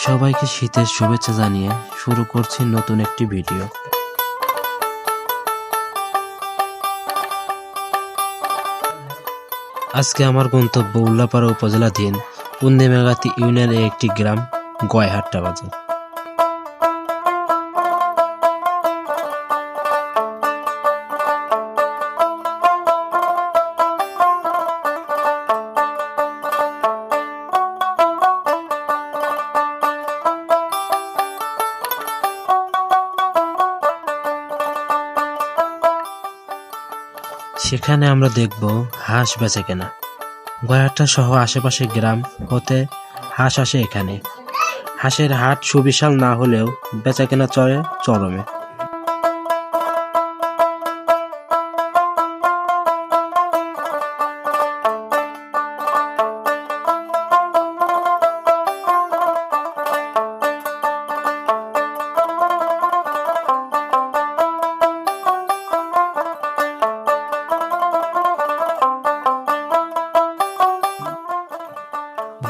সবাইকে শীতের শুভেচ্ছা জানিয়ে শুরু করছি নতুন একটি ভিডিও। আজকে আমার গন্তব্য উল্লাপাড়া উপজেলাধীন পূর্ণিমাগাতি ইউনিয়নের একটি গ্রাম গয়হাট্টা বাজার। সেখানে আমরা দেখব হাঁস বেচে কেনা। গয়াহাট্টা সহ আশেপাশের গ্রাম হতে হাঁস আসে এখানে। হাঁসের হাট সুবিশাল না হলেও বেচা কেনা চলে চরমে।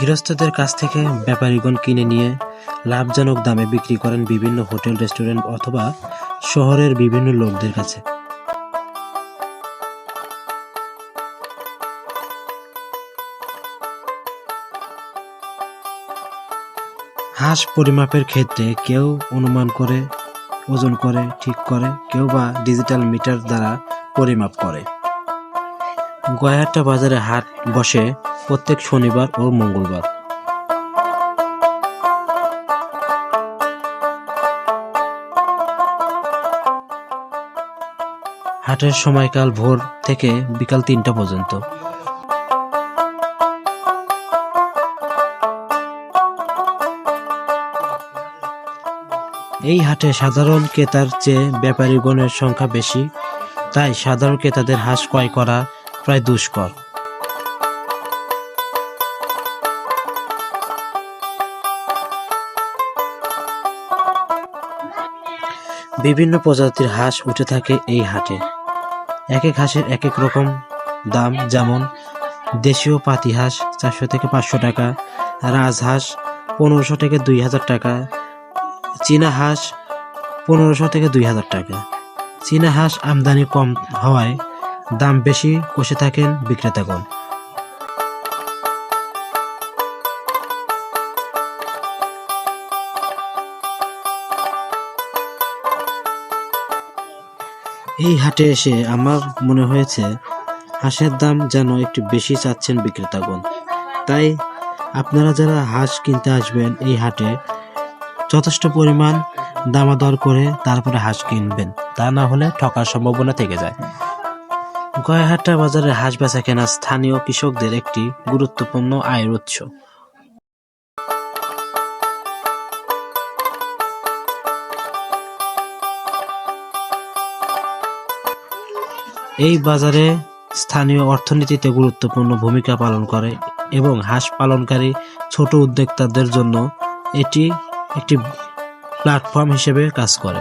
গৃহস্থদের কাছ থেকে ব্যাপারীগণ কিনে নিয়ে লাভজনক দামে বিক্রি করেন বিভিন্ন হোটেল, রেস্টুরেন্ট অথবা শহরের বিভিন্ন লোকদের কাছে। হাঁস পরিমাপের ক্ষেত্রে কেউ অনুমান করে, ওজন করে, ঠিক করে, কেউ বা ডিজিটাল মিটার দ্বারা পরিমাপ করে। গয়াহাট্টা বাজারে হাট বসে প্রত্যেক শনিবার ও মঙ্গলবার। হাটের সময়কাল ভোর থেকে বিকাল 3টা পর্যন্ত। এই হাটে সাধারণ ক্রেতার চেয়ে ব্যাপারীগণের সংখ্যা বেশি, তাই সাধারণ ক্রেতাদের হাঁস ক্রয় করা প্রায় দুষ্কর। বিভিন্ন প্রজাতির হাঁস উঠে থাকে এই হাটে। এক এক হাঁসের এক এক রকম দাম, যেমন দেশীয় পাতি হাঁস 400 থেকে 500 টাকা, রাজহাঁস 1500 থেকে 2000 টাকা, চীনা হাঁস 1500 থেকে 2000 টাকা। চীনা হাঁস আমদানি কম হওয়ায় দাম বেশি কষে থাকেন বিক্রেতাগণ। এই হাটে এসে আমার মনে হয়েছে হাঁসের দাম যেন একটু বেশি চাচ্ছেন বিক্রেতাগণ। তাই আপনারা যারা হাঁস কিনতে আসবেন এই হাটে যথেষ্ট পরিমাণ দামাদর করে তারপরে হাঁস কিনবেন, তা না হলে ঠকার সম্ভাবনা থেকে যায়। গয়াহাট্টা বাজারে হাঁস বেচা কেনা স্থানীয় কৃষকদের একটি গুরুত্বপূর্ণ আয়ের উৎস। এই বাজারে স্থানীয় অর্থনীতিতে গুরুত্বপূর্ণ ভূমিকা পালন করে এবং হাঁস পালনকারী ছোট উদ্যোক্তাদের জন্য এটি একটি প্ল্যাটফর্ম হিসেবে কাজ করে।